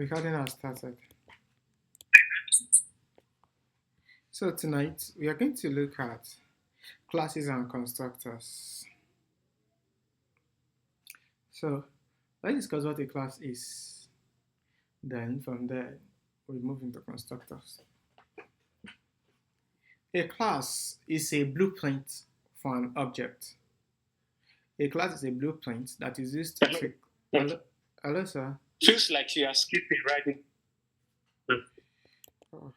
Recording has started. So tonight we are going to look at classes and constructors. So let's discuss what a class is. Then from there we move into constructors. A class is a blueprint for an object. A class is a blueprint that is used to create. Hello, sir. Feels like you are skipping right. Oh.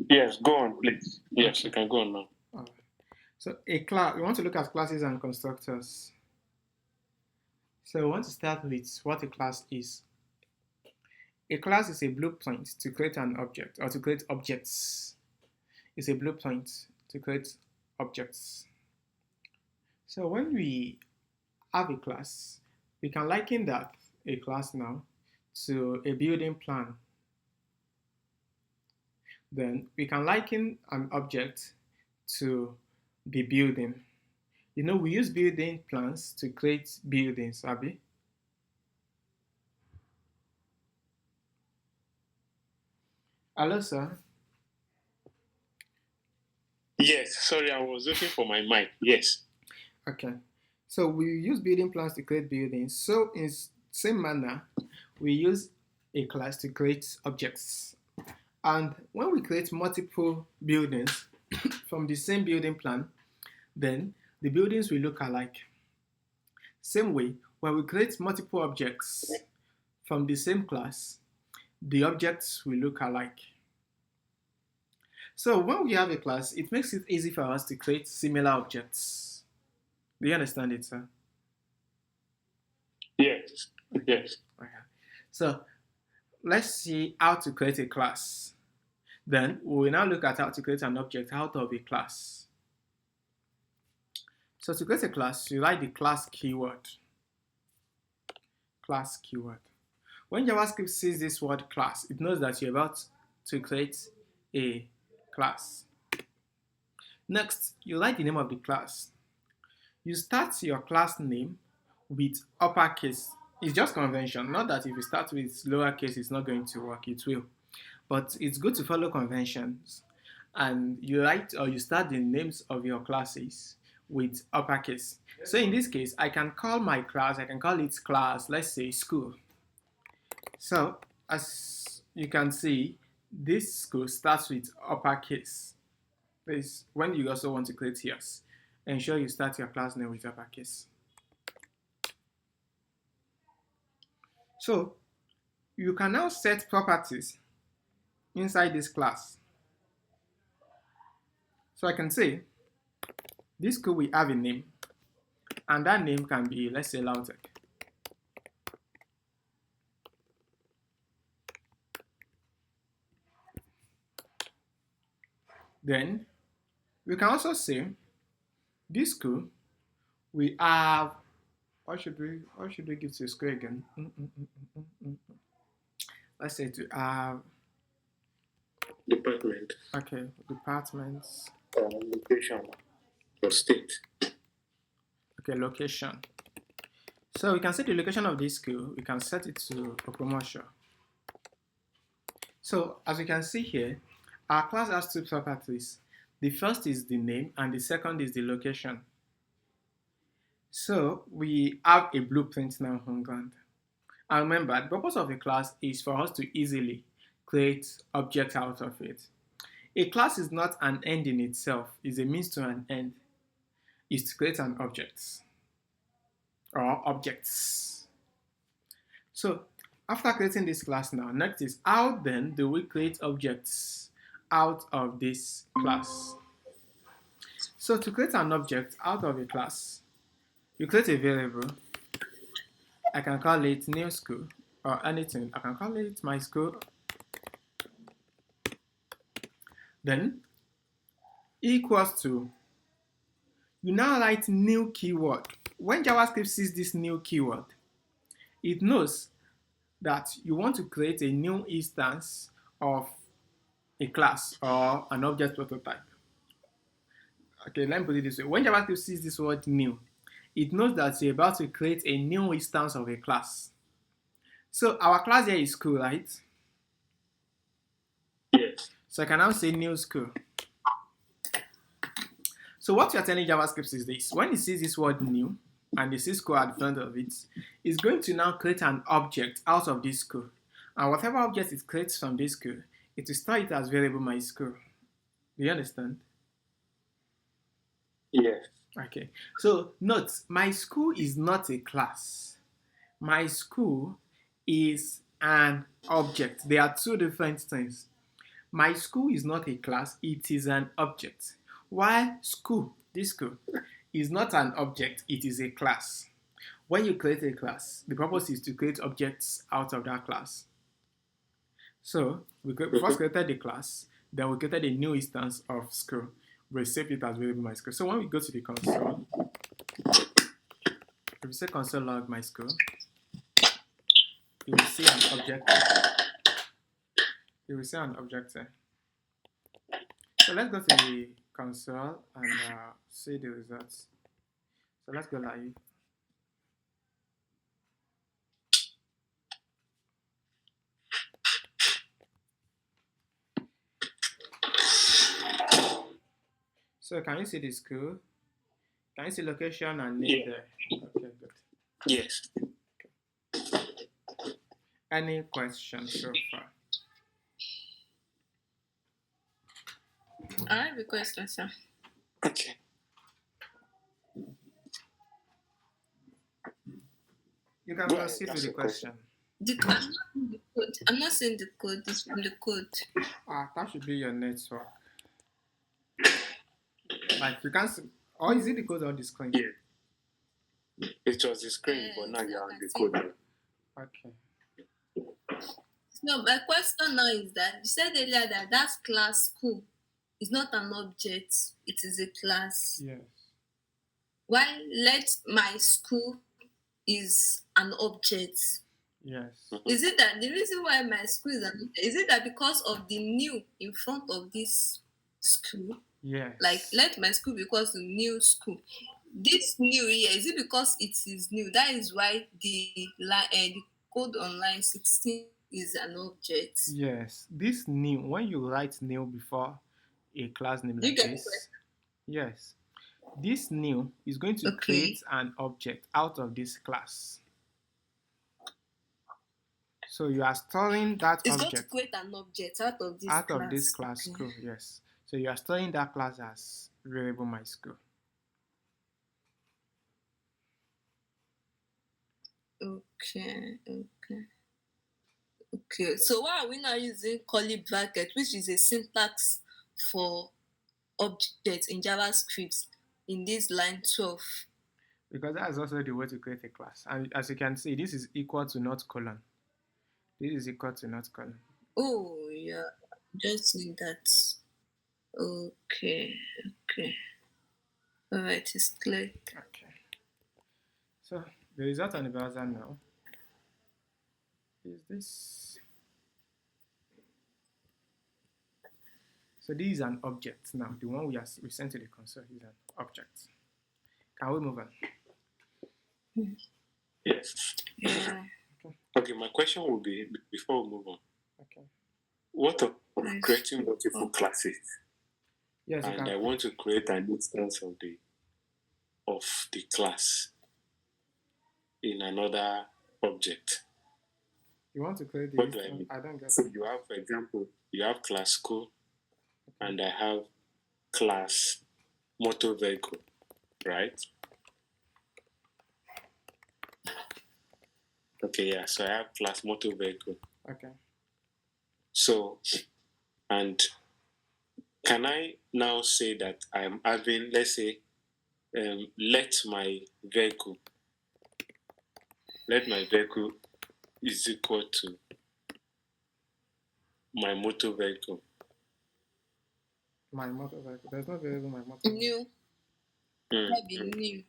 Yes, go on, please. Yes, you can go on now. Right. So a class, we want to look at classes and constructors. So we want to start with what a class is. A class is a blueprint to create an object or to create objects. It's a blueprint to create objects. So when we have a class, we can liken that a class now to a building plan. Then we can liken an object to the building. You know, we use building plans to create buildings, Abby. Hello, sir. Yes, sorry, I was looking for my mic. Yes. Okay. So we use building plans to create buildings. So in same manner, we use a class to create objects. And when we create multiple buildings from the same building plan, then the buildings will look alike. Same way, when we create multiple objects from the same class, the objects will look alike. So when we have a class, it makes it easy for us to create similar objects. Do you understand it, sir? Yes. Yes. Okay. So let's see how to create a class. Then we will now look at how to create an object out of a class. So to create a class, you write the class keyword. Class keyword. When JavaScript sees this word class, it knows that you're about to create a class. Next, you write the name of the class. You start your class name with uppercase. It's just convention. Not that if you start with lowercase, it's not going to work. It will. But it's good to follow conventions. And you write or you start the names of your classes with uppercase. So in this case, I can call my class, I can call it class, let's say school. So as you can see, this school starts with uppercase. Please, when you also want to create yours, ensure you start your class name with uppercase. So you can now set properties inside this class. So I can say this school will have a name, and that name can be, let's say, Lautech. Then we can also say this school we have, what should we give to school again? Let's say to have Department. Okay, departments. Location. Or state. Okay, location. So we can set the location of this school. We can set it to Okomosho. So as you can see here, our class has two properties. The first is the name and the second is the location. So we have a blueprint now on ground. And remember, the purpose of a class is for us to easily create objects out of it. A class is not an end in itself, it's a means to an end. It's to create an object or objects. So after creating this class now, next is how then do we create objects out of this class? So to create an object out of a class, you create a variable. I can call it new school or anything. I can call it my school. Then equals to, you now write new keyword. When JavaScript sees this new keyword, it knows that you want to create a new instance of a class or an object prototype. Okay, let me put it this way. When JavaScript sees this word new, it knows that you're about to create a new instance of a class. So our class here is school, right? Yes. So I can now say new school. So what you're telling JavaScript is this. When it sees this word new and it sees school at the front of it, it's going to now create an object out of this school. And whatever object it creates from this school, it will store it as variable my school. Do you understand? Yes. Okay. So note, my school is not a class. My school is an object. They are two different things. My school is not a class, it is an object. While school, this school, is not an object, it is a class. When you create a class, the purpose is to create objects out of that class. So we first created the class, then we created a new instance of school. We saved it as variable my school. So when we go to the console, if we say console log my school, you will see an object. You will see an object there. So let's go to the console and see the results. So let's go live. So can you see the school? Can you see location and name there? Okay, good. Yes. Any questions so far? I have a question, sir. Okay. You can Go ahead, proceed with ask the your question. I'm not seeing the code. It's from the code. That should be your network. Like you can see, or is it the code on the screen? Yeah. It was the screen, but now you're on the code. Okay. No, my question now is that you said earlier that class school is not an object, it is a class. Yes. Why let my school is an object? Yes. Is it that the reason why my school is an object, is it that because of the new in front of this school? Yes. Like let my school be equals to new school. This new here, is it because it is new? That is why the code on line 16 is an object. Yes. This new, when you write new before a class name You like get this, yes, this new is going to Okay. create an object out of this class. So you are storing that It's going to object create an object out of this out class. of this class Okay. school. Yes. So you are storing that class as variable my school. Okay. So why are we now using curly bracket, which is a syntax for objects in JavaScript in this line 12? Because that is also the way to create a class. And as you can see, this is equal to not colon. This is equal to not colon. Oh yeah, just need that. Okay. All right, it's clear. Okay. So the result on the browser now is this. So this is an object now. The one we sent to the console is an object. Can we move on? Yes. Yeah. Okay, my question will be before we move on. Okay. What of Nice. creating multiple classes? Yes, you And I can. want to create an instance of the class in another object. You want to create the What do I instance? mean? I don't get So it. you have, for example, you have class school, and I have class motor vehicle, right? Okay, yeah. So I have class motor vehicle. Okay. So, and can I now say that I'm having, let's say, let my vehicle is equal to my motor vehicle. My motor vehicle. There's no variable my motor vehicle. New. Mm. That be new.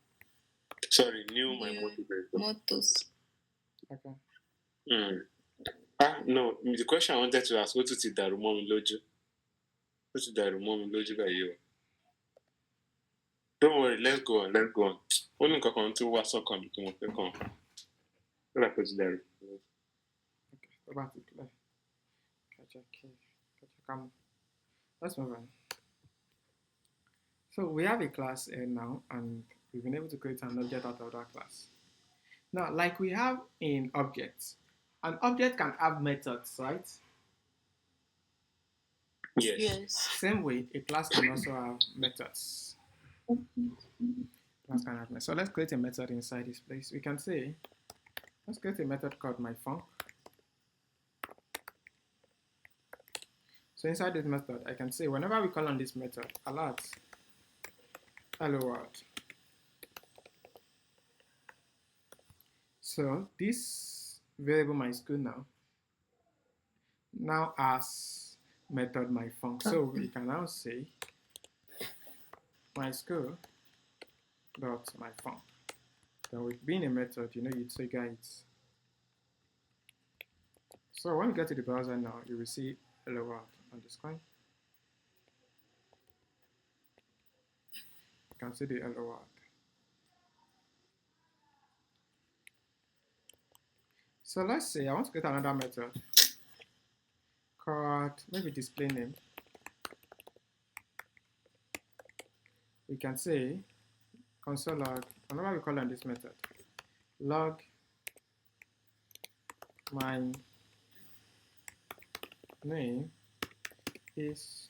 Sorry, new my New motor vehicle. motors. Okay. No, the question I wanted to ask, what is the Darumomi Lojo? What's the Darumomi Lojo by you? Don't worry, let's go on. Only can come to what's up come to my come. What I put there. about it. Let's move on. So we have a class now, and we've been able to create an object out of that class. Now, like we have in objects, an object can have methods, right? Yes. Yes. Same way, a class can also have methods. Class can have methods. So let's create a method inside this place. We can say, let's create a method called myFunc. So inside this method, I can say whenever we call on this method, alert hello world. So this variable my_school now has method myFunc. So we can now say my_school dot myFunc. Then with being a method, you trigger it. So when we get to the browser now, you will see hello world on the screen. You can see the hello world. So let's say I want to create another method called maybe display name. We can say console log, whenever we call on this method, log my name is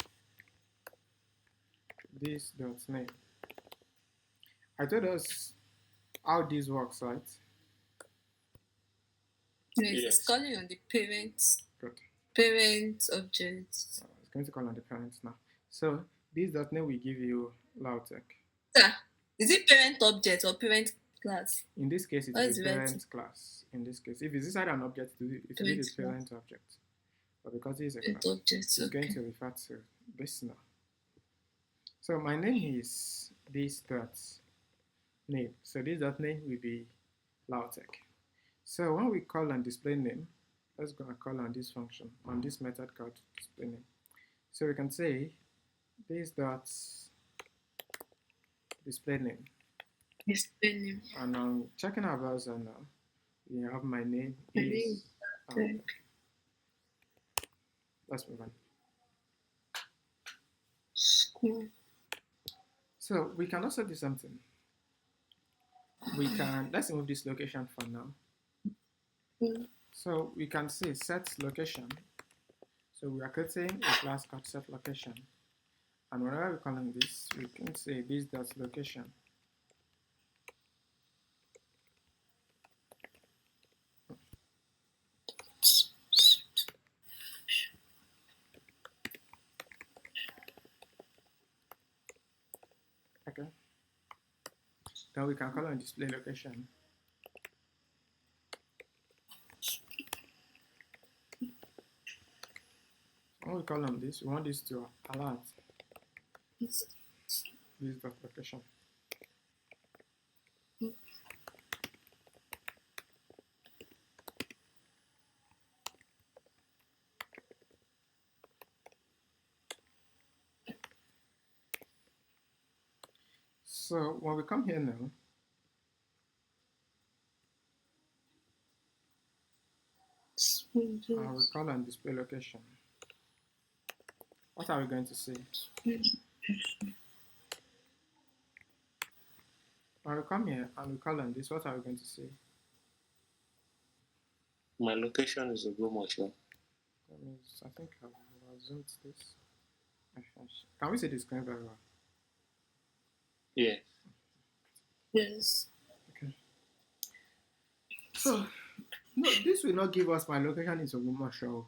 this.name. I told us how this works, right? Yes. It's calling on the Good. parent object. It's going to call on the parents now. So this.name will give you Lautech. Is it parent object or parent class? In this case, it is a parent class. In this case, if it's inside an object, it will be the parent object. But because it is a class, it's going to refer to this now. So my name is this.name. So this.name will be Lautech. So when we call on display name, let's go and call on this function, on this method called display name. So we can say this.display name. Display name. And I'm checking our browser now. We have my name is. Let's move on. School. So we can also do something. Let's move this location for now. So we can say set location. So we are creating a class called set location. And whenever we're calling this, we can say this.location. Okay. Then we can call on display location. When we call on this, we want this to alert this.location. So when we come here now, we call on display location. What are we going to see? When we come here and we call on this, what are we going to see? My location is Ogbomoso. That means I think I've zoomed this. Can we see the screen very well? Yeah. Yes. Okay. So, no, this will not give us my location is Ogbomoso.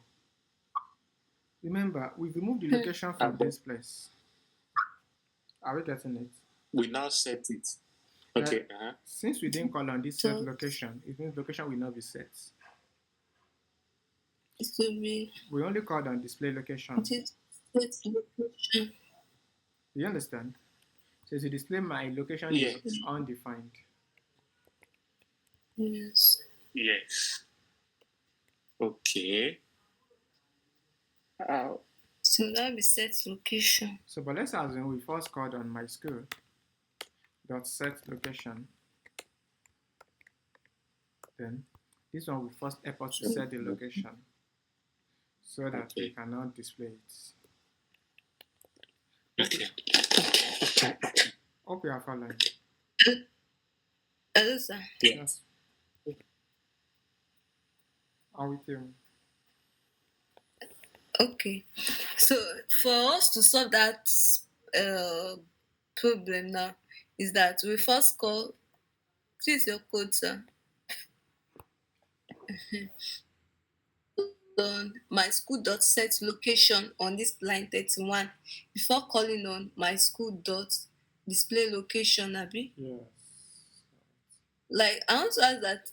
Remember, we've removed the location from this place. Are we getting it? We now set it. Okay. Since we didn't call on this set location, it means location will not be set. It will be. We only called on display location. Location. You understand? So to display my location is undefined. Yes. Yes. Okay. So that will be set location. So, but let's assume we first called on my school dot set location. Then this one will first help us to set the location. so that we Okay. cannot display it. Okay. Hope you are following. Hello, sir. Yes, I'm with you. Okay. So for us to solve that uh, problem now, is that we first call. Please your code, sir. On my school dot set location on this line 31 before calling on my school dot display location, abi. Yes. Like I want to ask that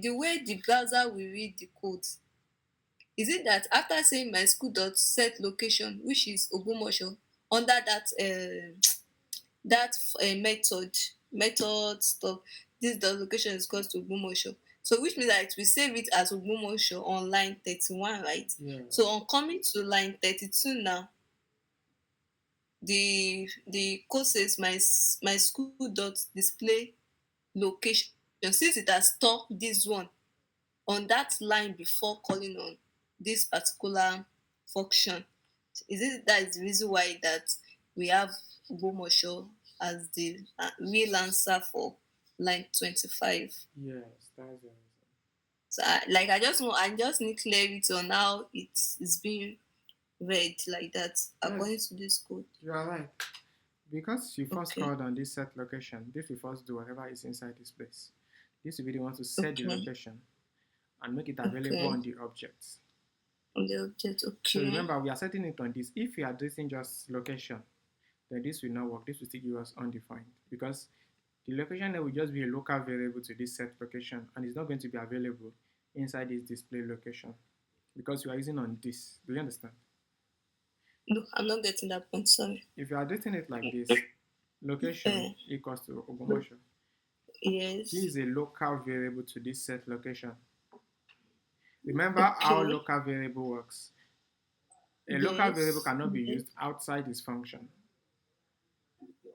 the way the browser will read the code, is it that after saying my school dot set location, which is Ogbomoso, under that that method stuff, this dot location is called to Ogbomoso. So which means that we save it as Ogbomoso on line 31, right? Yeah. So on coming to line 32 now, the code says my school dot display location. Since it has stored this one on that line before calling on this particular function, is it that is the reason why that we have Ogbomoso as the real answer for line 25? Yes, that's the reason. So I just need clarity on how it is being read like that according Yes, to this code. you are right. Because you first Okay. called on this set location, this will first do whatever is inside this place. This will be the one to set the Okay. location and make it available Okay. on the object. On the object. So Okay. remember, we are setting it on this. If we are doing just location, then this will not work. This will still give us undefined because the location there will just be a local variable to this set location and it's not going to be available inside this display location because we are using on this. Do you understand? No, I'm not getting that point. Sorry. If you are doing it like this, location Uh, equals to Ogbomoso. This yes. is a local variable to this set location. Remember how Okay. local variable works. A local variable Yes. cannot be Yes. used outside this function.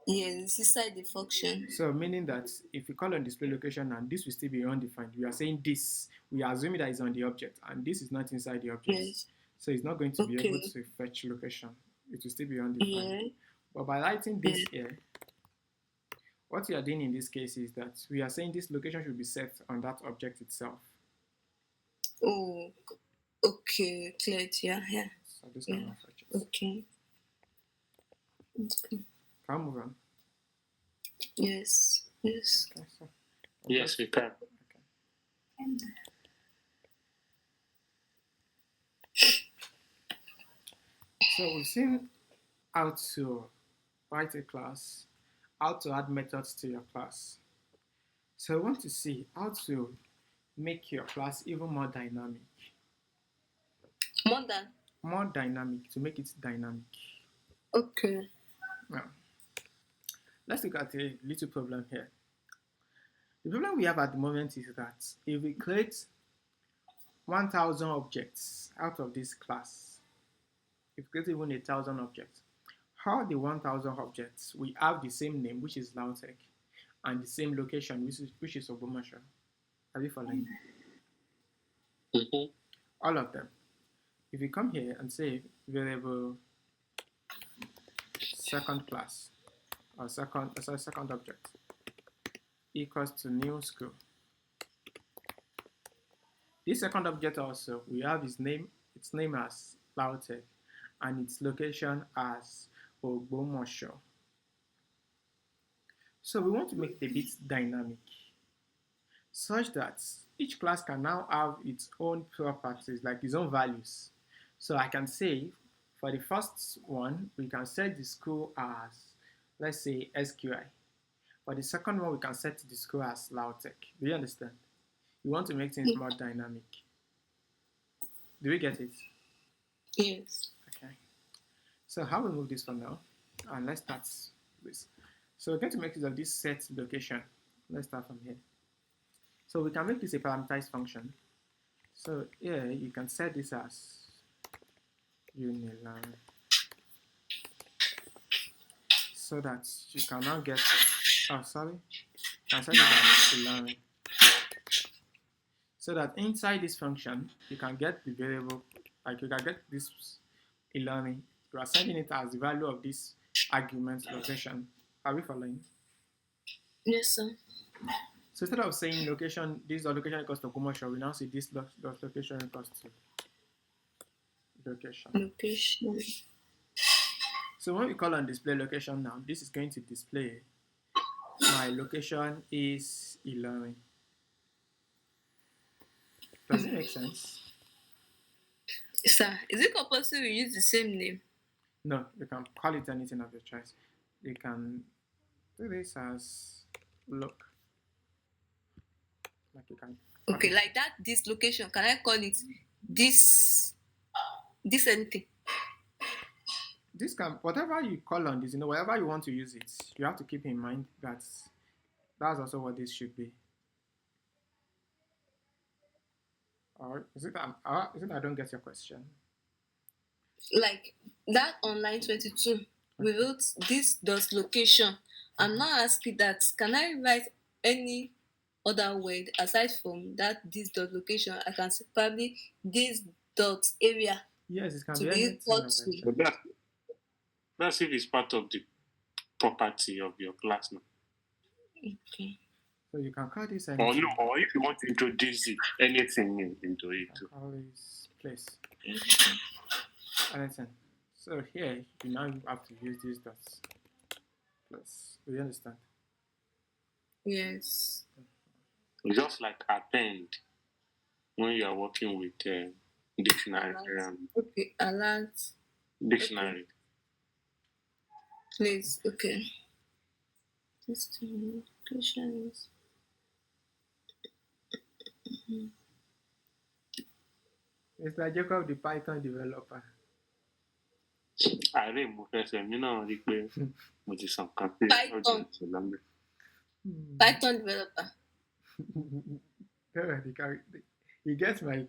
Yes. It's inside the function. So meaning that if we call on display location and this will still be undefined, we are saying this, we are assuming that it's on the object and this is not inside the object. Yes. So it's not going to be able Okay. to fetch location. It will still be undefined. Yeah. But by writing Yeah. this here, what we are doing in this case is that we are saying this location should be set on that object itself. Oh. Okay. Clear. Yeah. Yeah. So this Yeah. cannot fetch it. Okay. Okay. Can we move on? Yes. Yes. Okay, so Yes, we can. okay. So we've seen how to write a class, how to add methods to your class. So I want to see how to make your class even more dynamic. More than. More dynamic, to make it dynamic. Okay. Now, let's look at a little problem here. The problem we have at the moment is that if we create 1,000 objects out of this class, if we create even 1,000 objects, how the 1,000 objects we have the same name, which is Lautech, and the same location, which is Ogbomoso. Are you following? Mm-hmm. All of them. If you come here and say variable second class or second object equals to new school. This second object also we have its name as Lautech and its location as Ogbomoso. So we want to make it a bit dynamic such that each class can now have its own properties, like its own values. So I can say for the first one, we can set the school as, let's say, SQI. For the second one, we can set the school as Lautech. Do you understand? We want to make things more dynamic. Do we get it? Yes. Okay. So how we move this for now? And let's start this. So we're going to make use of this set location. Let's start from here. So we can make this a parameterized function. So here you can set this as uniline so that you can now get, you can set it as uniline. So that inside this function, you can get the variable Like you can get this e-learning, you are sending it as the value of this argument location. Are we following? Yes, sir. So instead of saying location, this location equals to commercial, we now say this location equals to location. Location. So when we call on display location now, this is going to display my location is e-learning. Does it make sense? Sir, is it compulsory we use the same name? No, you can call it anything of your choice. You can do this as look. Like you can. Okay, like that, this location. Can I call it this anything? This can, whatever you call on this, wherever you want to use it, you have to keep in mind that that's also what this should be. Or is it I don't get your question? Like that online 22, we wrote this dot location. I'm not asking that. Can I write any other word aside from that this dot location? I can say probably this dot area Yes, it can to be be anything equal of to. interest. So that's if it's part of the property of your class now. Okay. So you can call this Or anything. no, or if you want to introduce anything into it You too. can call this place. Anything. So here you now have to use these dots. Plus, do you understand? Yes. It's just like append when you are working with dictionary. Okay, alert. Dictionary. Please, okay. This location is. It's like Jacob, the Python developer. Ààrẹ mo fẹ́ sọ èmi náà rí i pé mo ti sàn kan pé Python. Python developer. He gets my.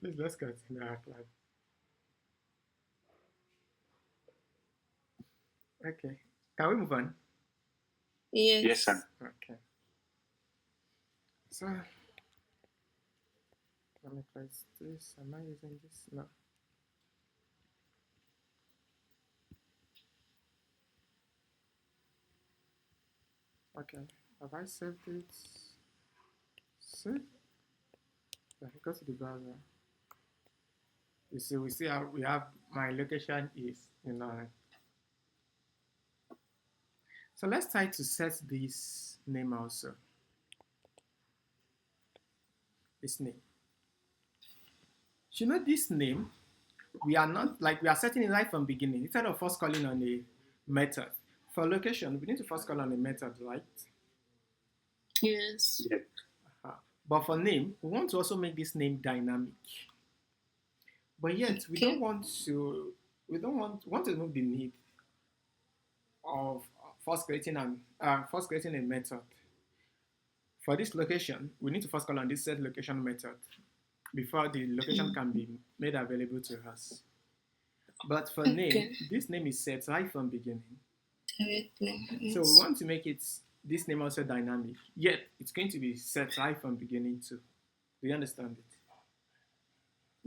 Please let's continue our class. Okay. Can we move on? Yes. Yes, sir. Okay. So let me place this. Am I using this? No. Okay. Have I saved it? Save. Yeah, go to the browser. You see, we see how we have my location is So let's try to set this name also. This name. You know this name, we are setting it right from beginning. Instead of first calling on a method. For location, we need to first call on a method, right? Yes. Yeah. But for name, we want to also make this name dynamic. But yet we don't want to remove the need of first creating a method. For this location, we need to first call on this set location method before the location can be made available to us. But for name, this name is set right from beginning. Yes. So we want to make this name also dynamic. Yet it's going to be set right from beginning too. Do you understand it?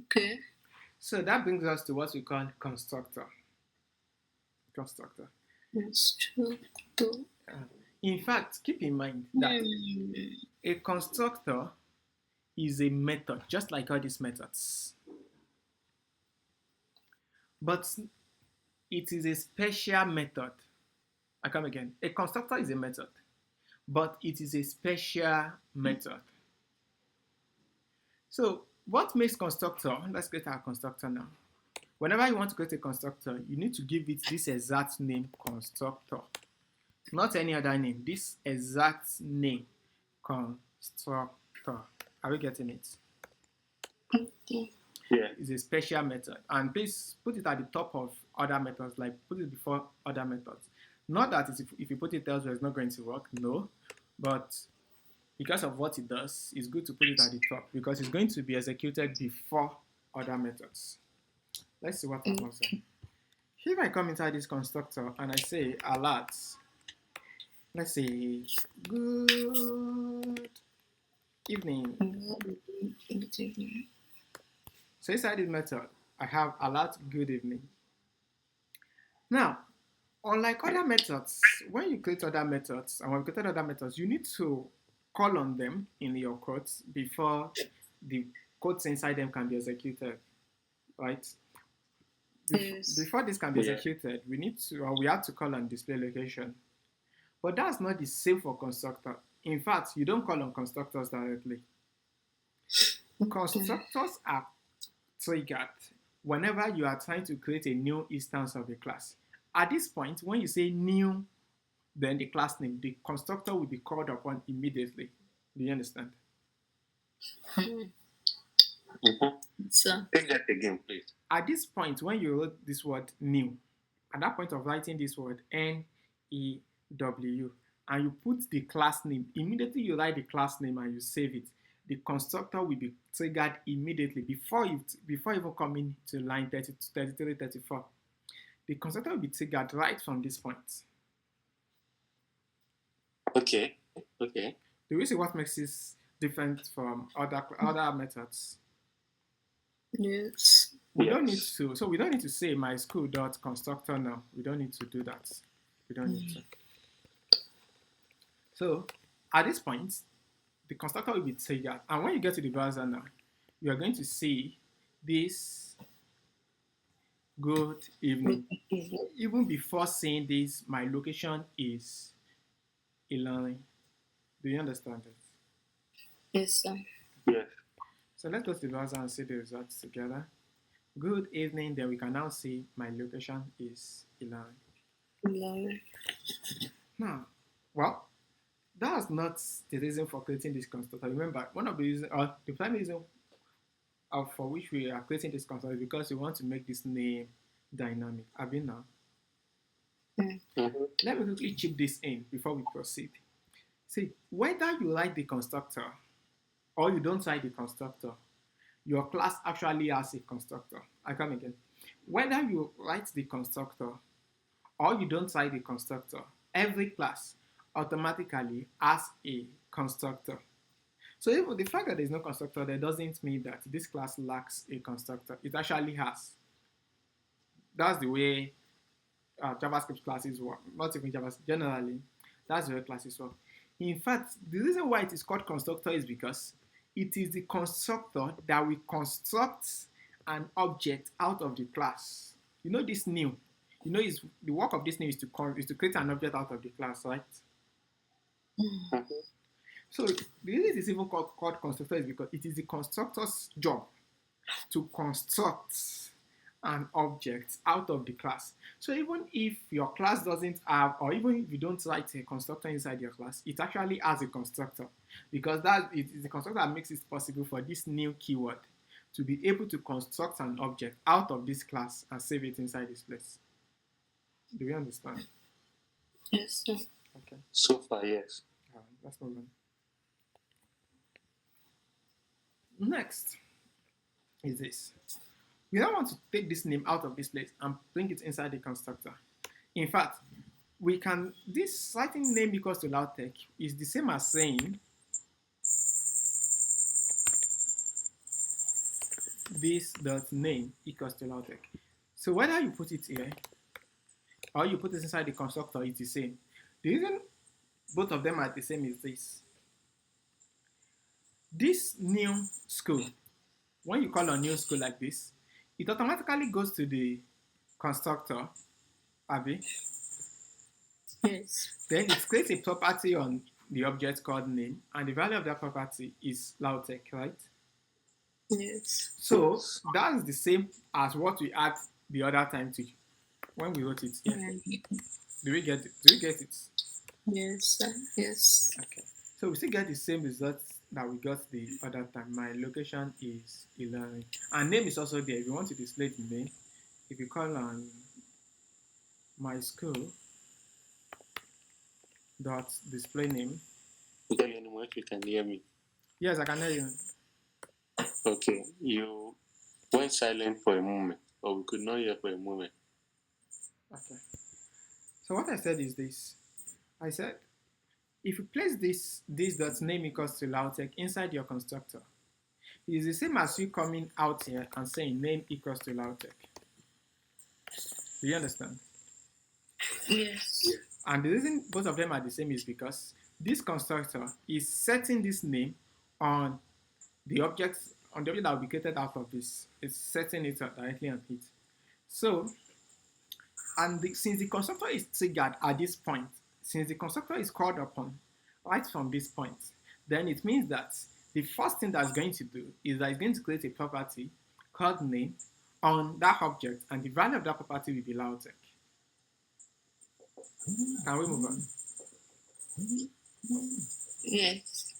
Okay. So that brings us to what we call constructor. Constructor. In fact, keep in mind that a constructor is a method, just like all these methods. But it is a special method. I come again. A constructor is a method, but it is a special method. So what makes constructor? Let's create our constructor now. Whenever you want to create a constructor, you need to give it this exact name, constructor. Not any other name. This exact name, constructor. Are we getting it? Okay. Yeah. It's a special method. And please put it at the top of other methods, like put it before other methods. Not that if you put it elsewhere, it's not going to work, no. But because of what it does, it's good to put it at the top because it's going to be executed before other methods. Let's see what happens. If I come inside this constructor and I say alert, let's say good evening. So inside this method, I have alert good evening. Now, unlike other methods, when you create other methods, and when you create other methods, you need to call on them in your codes before the codes inside them can be executed, right? Yes. Before this can be Yeah. executed, we have to call on display location. But that's not the same for constructor. In fact, you don't call on constructors directly. Constructors are triggered whenever you are trying to create a new instance of a class. At this point, when you say new, then the class name, the constructor will be called upon immediately. Do you understand? Mm-hmm. So, Take that again, please. At this point, when you wrote this word new, at that point of writing this word new, and you put the class name, immediately you write the class name and you save it, the constructor will be triggered immediately before even coming to line 30 to 33, 34. The constructor will be triggered right from this point. Okay. Okay. Do you see what makes this different from other methods? yes. We don't need to. So we don't need to say my school dot constructor now. We don't need to do that. We don't need to. So at this point, the constructor will be triggered. And when you get to the browser now, you are going to see this good evening. Even before saying this, my location is Ilorin. Do you understand it? Yes, sir. Yes. So let's go to the browser and see the results together. Good evening. Then we can now see my location is Ilorin. Lord. Now, well, that's not the reason for creating this constructor. Remember, one of the reasons, or the primary reason for which we are creating this constructor is because we want to make this name dynamic. Have you now? Mm-hmm. Let me quickly chip this in before we proceed. See, whether you write the constructor or you don't write the constructor, your class actually has a constructor. I come again. Whether you write the constructor or you don't write the constructor, every class automatically has a constructor. So even the fact that there's no constructor there doesn't mean that this class lacks a constructor. It actually has. That's the way JavaScript classes work. Not even JavaScript, generally, that's the way classes work. In fact, the reason why it is called constructor is because it is the constructor that will construct an object out of the class. You know this new. You know the work of this new is to create an object out of the class, right? Mm-hmm. So the reason it is even called constructor is because it is the constructor's job to construct an object out of the class. So even if your class doesn't have, or even if you don't write a constructor inside your class, it actually has a constructor, because it is the constructor that makes it possible for this new keyword to be able to construct an object out of this class and save it inside this place. Do you understand? Yes, sir. Okay. So far, yes. Let's move on. Next is this. We now want to take this name out of this place and bring it inside the constructor. In fact, this writing name equals to loudtech is the same as saying this dot name equals to loudtech. So whether you put it here or you put it inside the constructor, it's the same. The reason both of them are the same is this. This new school, when you call a new school like this, it automatically goes to the constructor, Abby. Yes. Then it creates a property on the object called name, and the value of that property is loudtech, right? Yes. So that's the same as what we had the other time too, when we wrote it here. Do we get it? Do you get it? Yes, sir. Yes. Okay. So we still get the same results that we got the other time. My location is Ilorin. And name is also there. If you want to display the name, if you call on my school dot display name. Tell you anymore if you can hear me. Yes, I can hear you. Okay. You went silent for a moment, or we could not hear for a moment. Okay. So what I said is this. I said, if you place this dot name equals to loudtech inside your constructor, It's the same as you coming out here and saying name equals to LautTech. Do you understand? Yes. And the reason both of them are the same is because this constructor is setting this name on the object that will be created out of this. It's setting it directly on it. So, since the constructor is triggered at this point, since the constructor is called upon right from this point, then it means that the first thing that's going to do is that it's going to create a property called name on that object, and the value of that property will be LautTech. Can we move on? Yes.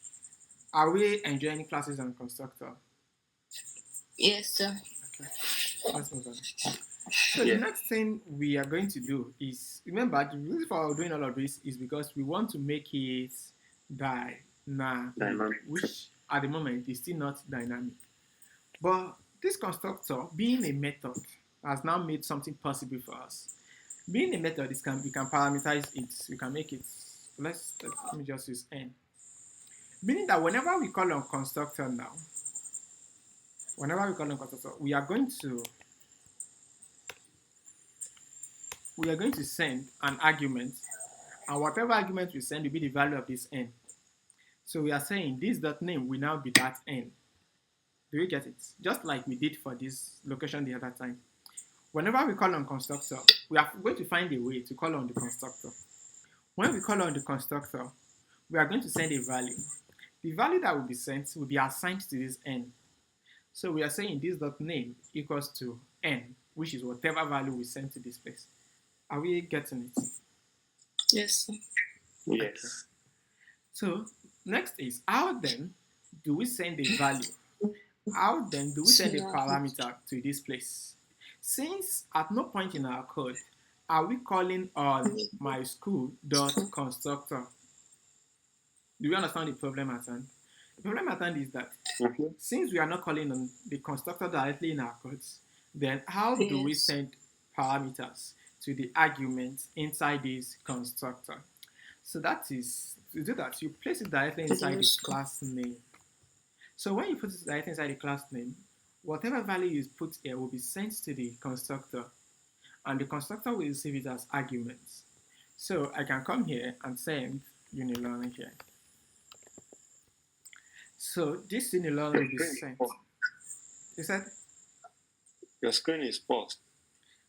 Are we enjoying classes on constructor? Yes, sir. Okay, let's move on. So the next thing we are going to do is, remember, the reason for doing all of this is because we want to make it dynamic, which at the moment is still not dynamic. But this constructor, being a method, has now made something possible for us. Being a method, we can parameterize it. We can make it. Let me just use n. Meaning that whenever we call on constructor now, we are going to send an argument, and whatever argument we send will be the value of this n. So we are saying this.name will now be that n. Do you get it? Just like we did for this location the other time. Whenever we call on constructor, we are going to find a way to call on the constructor. When we call on the constructor, we are going to send a value. The value that will be sent will be assigned to this n. So we are saying this.name equals to n, which is whatever value we send to this place. Are we getting it? Yes, sir. Yes. Okay. So next is, how then do we send a value? How then do we send a parameter to this place? Since at no point in our code are we calling on my school.constructor. Do you understand the problem at hand? The problem at hand is that since we are not calling on the constructor directly in our codes, then how do we send parameters to the arguments inside this constructor? So that is, to do that, you place it directly inside the class name. So when you put it directly inside the class name, whatever value you put here will be sent to the constructor, and the constructor will receive it as arguments. So I can come here and send unilearning here. So this unilearning will be sent. You said? Your screen is paused.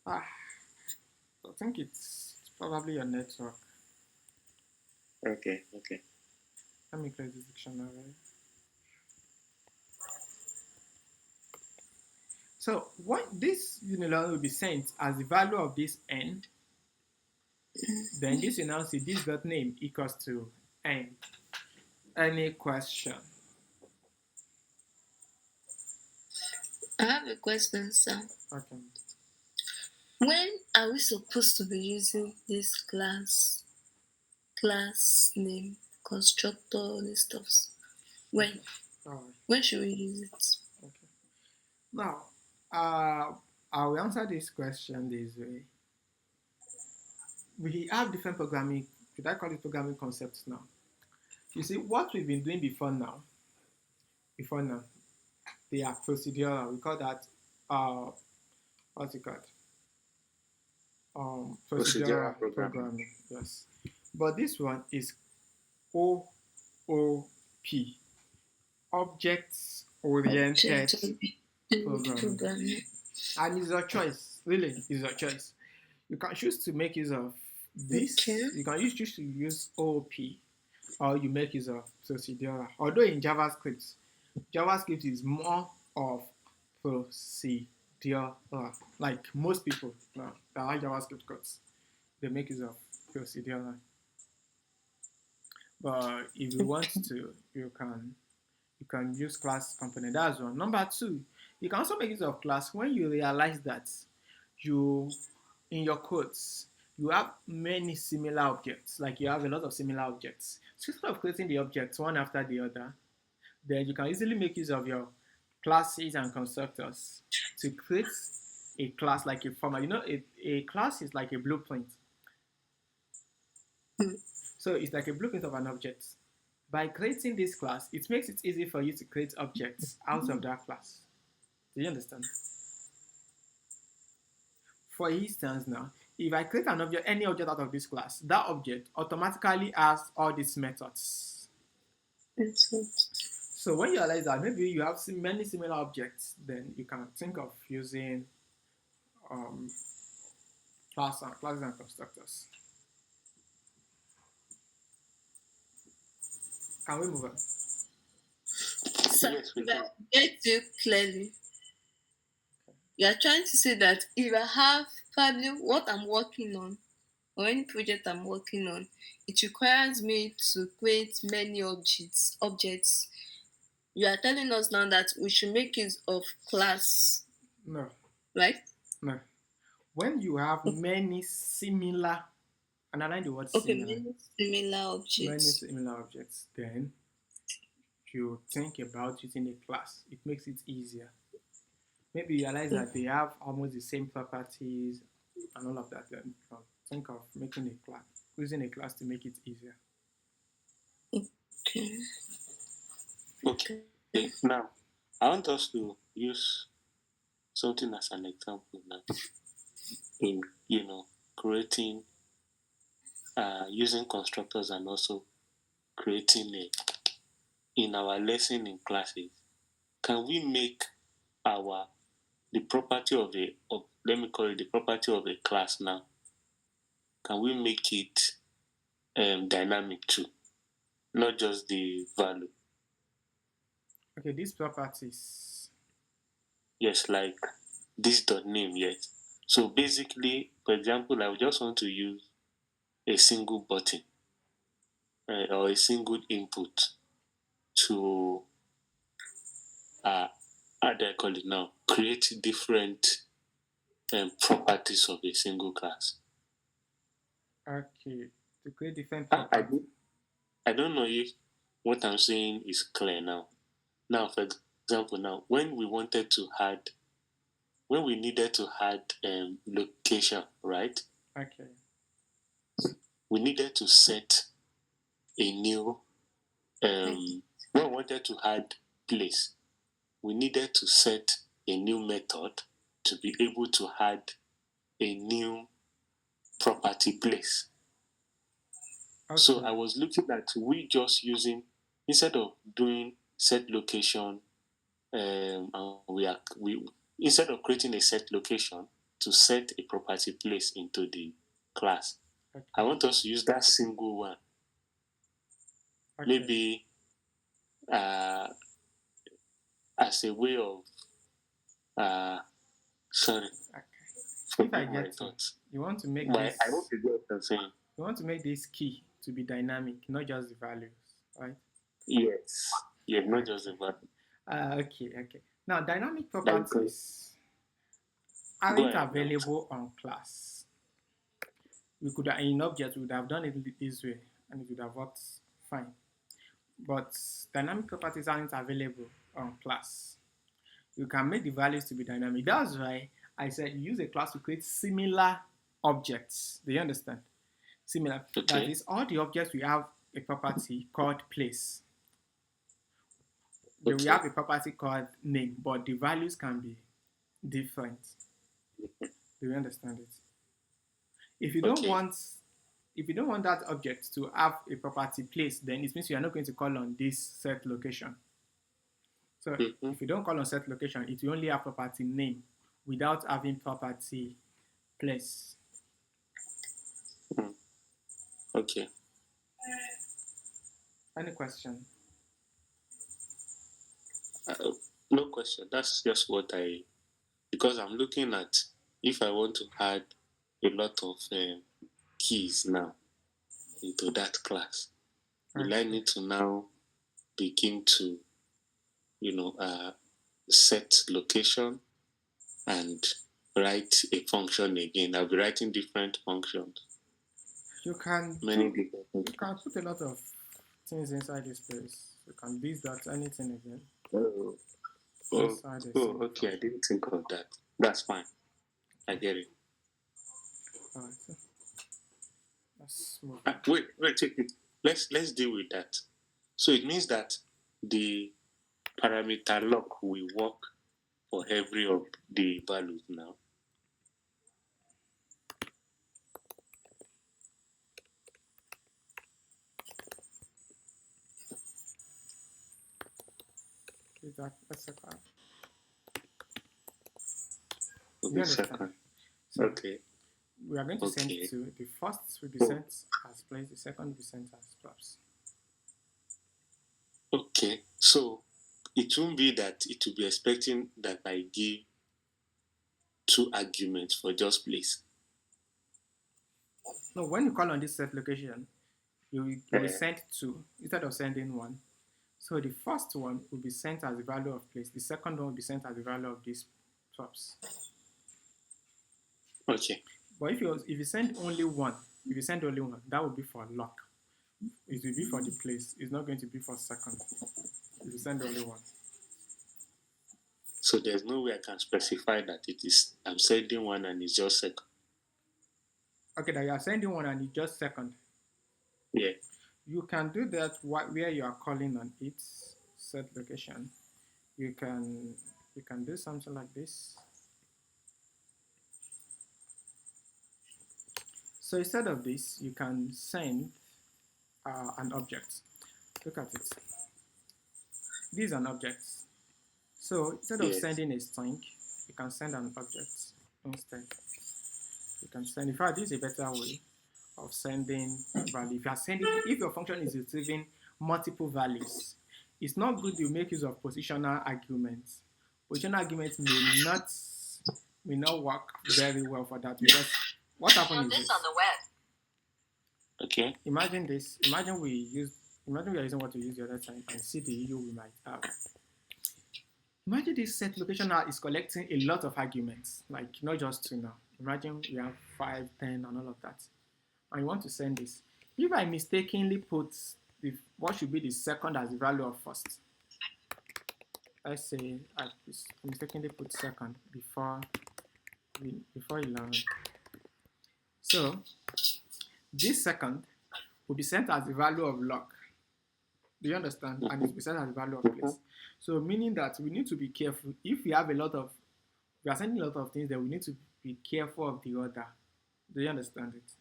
I think it's probably your network. Okay. Let me close this dictionary. So what this unilearning will be sent as the value of this n, then this will now say this.name equals to n. Any question? I have a question, sir. Okay. When are we supposed to be using this class name, constructor, all these stuffs? When? All right. When should we use it? Okay. Now, I will answer this question this way. We have different programming, should I call it programming concepts now? You see, what we've been doing before now, they are procedural. We call that, what's it called? Procedural programming. Yes. But this one is OOP, Objects Oriented Programming. And it's your choice, really, it's your choice. You can choose to make use of this. Okay. You can choose to use OOP, or you make use of procedural. Although in JavaScript is more of procedural. Like most people now that like JavaScript codes, they make use of procedural. But if you want to, you can use class component. That's one. Number two, you can also make use of class when you realize that in your codes, you have many similar objects. Like you have a lot of similar objects. So instead of creating the objects one after the other, then you can easily make use of your classes and constructors to create a class like a format. You know, a class is like a blueprint. So it's like a blueprint of an object By creating this class, it makes it easy for you to create objects out of that class. Do you understand? For instance now, if I create an object, any object out of this class, that object automatically has all these methods. So when you realize that maybe you have many similar objects, then you can think of using um, classes and constructors. Can we move on? So Yes, we if I can. get you clearly, you are trying to say that if I have probably what I'm working on or any project I'm working on, it requires me to create many objects. You are telling us now that we should make use of class, No, right? no. When you have many similar, and I like the word Okay, similar, many similar objects, then you think about using a class. It makes it easier. Maybe you realize that they have almost the same properties and all of that. Then you can think of making a class, using a class to make it easier. Okay. Okay. Now, I want us to use something as an example now in creating using constructors and also creating a in our lesson in classes. Can we make our the property of let me call it the property of a class now? Can we make it dynamic too, not just the value? Okay, these properties. Yes, like this dot name. Yes. So basically, for example, I would just want to use a single button or a single input to how do I call it now? Create different properties of a single class. Okay, to create different I, I, properties. I don't know if what I'm saying is clear now. Now, for example, now when we needed to add location, right? Okay. We needed to set a new when we wanted to add place, we needed to set a new method to be able to add a new property place. Okay. So I was looking at we just using instead of doing set location, and we instead of creating a set location to set a property place into the class, Okay. I want us to use that single one. Okay. Maybe as a way of sorry. Okay. If I get to, you want to make this. I hope you get what I'm saying. You want to make this key to be dynamic, not just the values, right? Yes. Yeah, not just the value. Okay. Now, dynamic Like, properties go aren't ahead now. available on class. We could, in objects, we would have done it this way, and it would have worked fine. But dynamic properties aren't available on class. You can make the values to be dynamic. That's why I said use a class to create similar objects. Do you understand? Similar. Okay. That is, all the objects we have a property called place. Then we have a property called name, but the values can be different. Do you understand it? If you don't want that object to have a property place, then it means you are not going to call on this set location. So if you don't call on set location, it will only have property name without having property place. Okay. Any question? No question. That's just because I'm looking at if I want to add a lot of keys now into that class, will I need to now begin to, set location and write a function again? I'll be writing different functions. You can Many different you can put a lot of things inside this place. You can list that anything again. Okay. I didn't think of that. That's fine. I get it. All right. So let's move. Wait. Let's deal with that. So it means that the parameter lock will work for every of the values now. Is that a second? Will You be understand? second. So Okay. we are going to send Okay. two. The first will be Oh. sent as place, the second will be sent as props. Okay. So it won't be that it will be expecting that I give two arguments for just place. No, when you call on this set location, you will send two instead of sending one. So the first one will be sent as the value of place. The second one will be sent as the value of these props. Okay. But if you send only one, that will be for lock. It will be for the place. It's not going to be for second. If you send only one. So there's no way I can specify that it is I'm sending one and it's just second. Okay, that you are sending one and it's just second. Yeah. You can do that where you are calling on its set location. You can do something like this. So instead of this, you can send an object. Look at it. This is an object. So instead of Yes. sending a string, you can send an object instead. You can send. In fact, this is a better way of sending value. If your function is retrieving multiple values, it's not good you make use of positional arguments. Positional arguments may not work very well for that because what happens is this. on the web. Okay. Imagine this. Imagine we are using what we used the other time and see the issue we might have. Imagine this set location now is collecting a lot of arguments, like not just two now. Imagine we have 5, 10, and all of that. And you want to send this. If I mistakenly put what should be the second as the value of first, let's say I mistakenly put second before 11. So this second will be sent as the value of lock. Do you understand? And it will be sent as the value of place. So meaning that we need to be careful. If we are sending a lot of things, then we need to be careful of the order. Do you understand it?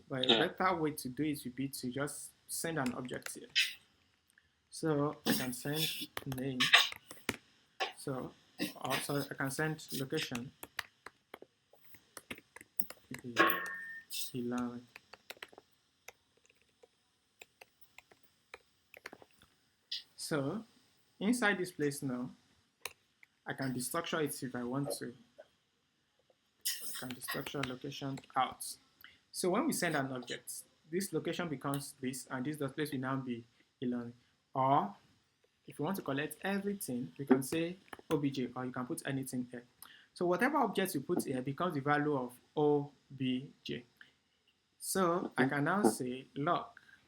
But a better way to do it would be to just send an object here. So I can send name. So also I can send location. 11. So inside this place now, I can destructure it if I want to. I can destructure location out. So when we send an object, this location becomes this, and this place will now be 11. Or if you want to collect everything, you can say obj, or you can put anything here. So whatever object you put here becomes the value of obj. So I can now say log.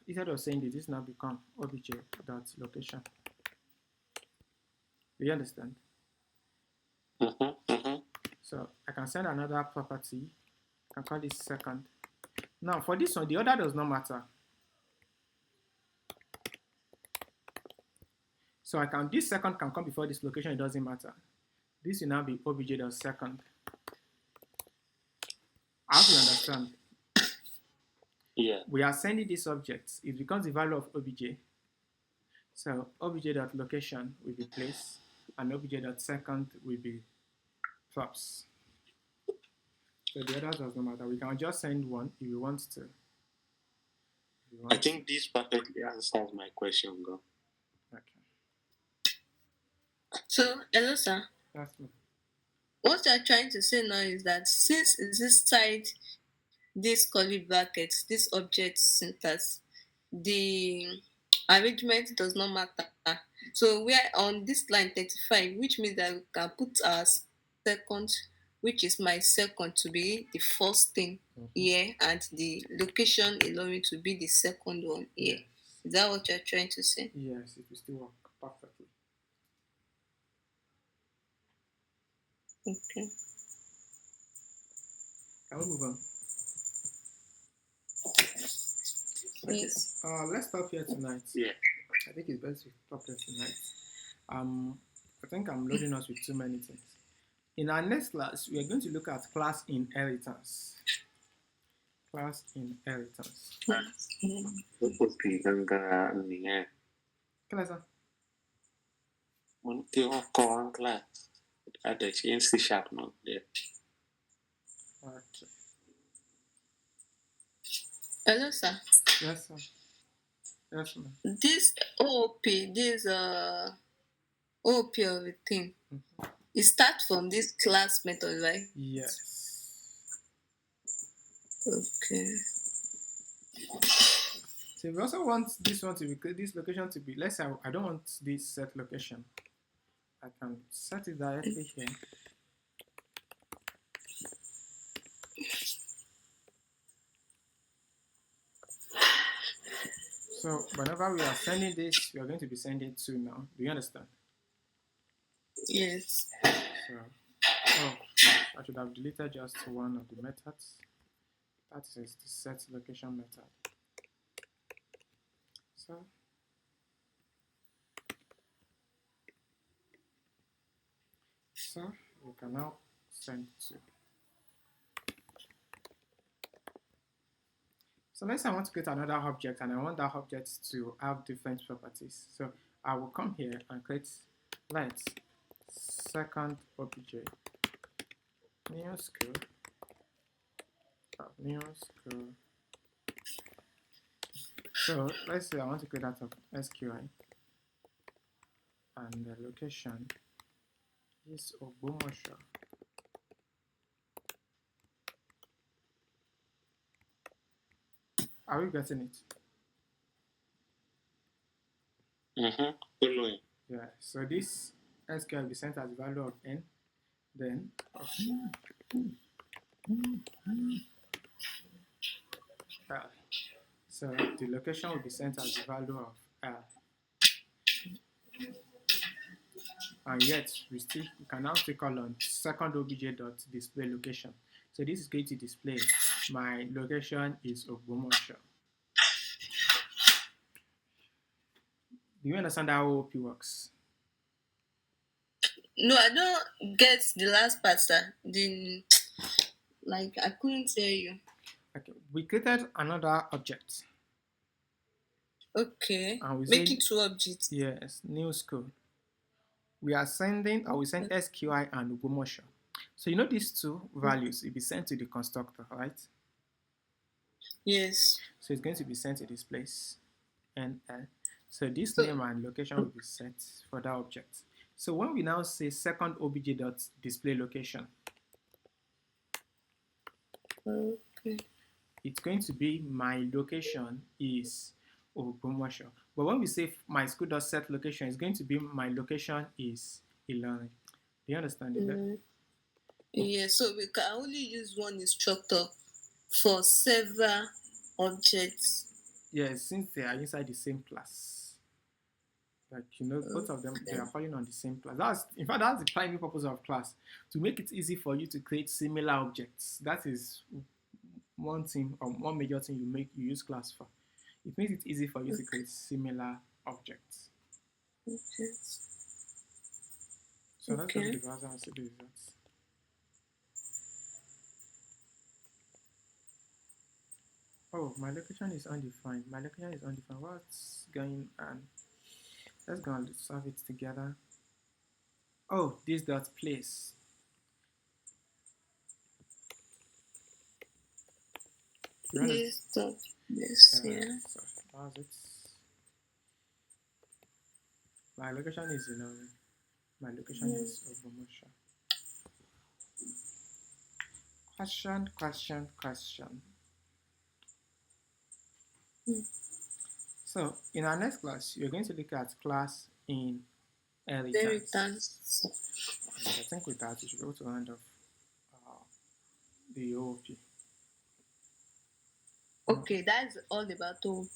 Instead of saying this now become obj.location. Do you understand? So I can send another property. I can call this second. Now for this one, the order does not matter. So this second can come before this location, it doesn't matter. This will now be obj.second. I hope you understand. Yeah. We are sending this object. It becomes the value of obj. So obj.location will be place, and obj.second will be props. So the other does not matter. We can just send one if we want to. I think this perfectly answers my question, bro. Okay. So, hello, sir. That's me. What you're trying to say now is that since it's inside this curly brackets, this object syntax, the arrangement does not matter. So we are on this line 35, which means that we can put our second, which is my second, to be the first thing here, and the location alone to be the second one here. Yes. Is that what you're trying to say? Yes, it will still work perfectly. Okay. Can we move on? Okay. Yes. Let's stop here tonight. Yeah. I think it's best we stop here tonight. Um, I think I'm loading us with too many things. In our next class, we are going to look at class inheritance. Class inheritance. OP gangan nìyẹn. Class, Mo ní kí wọ́n kọ́ wọn class. Adẹ̀ṣe ń C# náà there. okay. Hello, sir. Yes, sir. Yes, ma'am. This OOP, this OOP of a thing, it starts from this class method, right? Yes. Okay. So we also want this one to be this location to be. Let's say I don't want this set location. I can set it directly here. So whenever we are sending this, we are going to be sending 2 now. Do you understand? Yes. So, I should have deleted just one of the methods. That is the set location method. So we can now send 2. So let's say I want to create another object and I want that object to have different properties. So I will come here and create let second obj new school So let's say I want to create that of SQI and the location is Ogbomoso. Are we getting it? Following. Yeah, so this SQI will be sent as the value of n, then L. So the location will be sent as the value of L. And yet we can now still call on second obj dot display location. So this is going to display my location is Ogbomoso. Do you understand how OOP works? No, I don't get the last part, sir. I couldn't hear you. Okay, we created another object. Okay. And we Make said, it 2 objects. Yes, new school. We are sending, or we send SQI and Ogbomoso. So you know these 2 values will be sent to the constructor, right? Yes. So it's going to be sent to this place, NL. So this name and location will be set for that object. So when we now say second obj dot display location, Okay. it's going to be my location is Ogbomoso. But when we say my school dot set location, it's going to be my location is Ilorin. Do you understand it? Yeah, so we can only use one instructor for several objects. Yes, since they are inside the same class. Like, both of them, they are calling on the same class. In fact, that's the primary purpose of class, to make it easy for you to create similar objects. That is one thing, or one major thing you use class for. It makes it easy for you to create similar objects. Okay. So let's go to the browser and see the results. Oh, my location is undefined. What's going on? Let's go and solve it together. Oh, this dot place. This dot place, yeah. So that's it. My location is Ilorin. My location is Ogbomoso. Question. So in our next class, you're going to look at class in inheritance. And I think with that, you should be able to end off the OOP. Okay, that's all about OOP.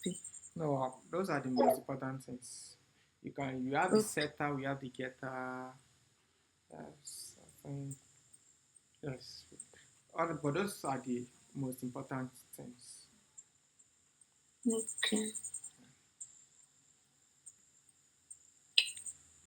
No, those are the most important things. You have the setter, we have the getter. Yes, I think. Yes, but those are the most important things. Okay.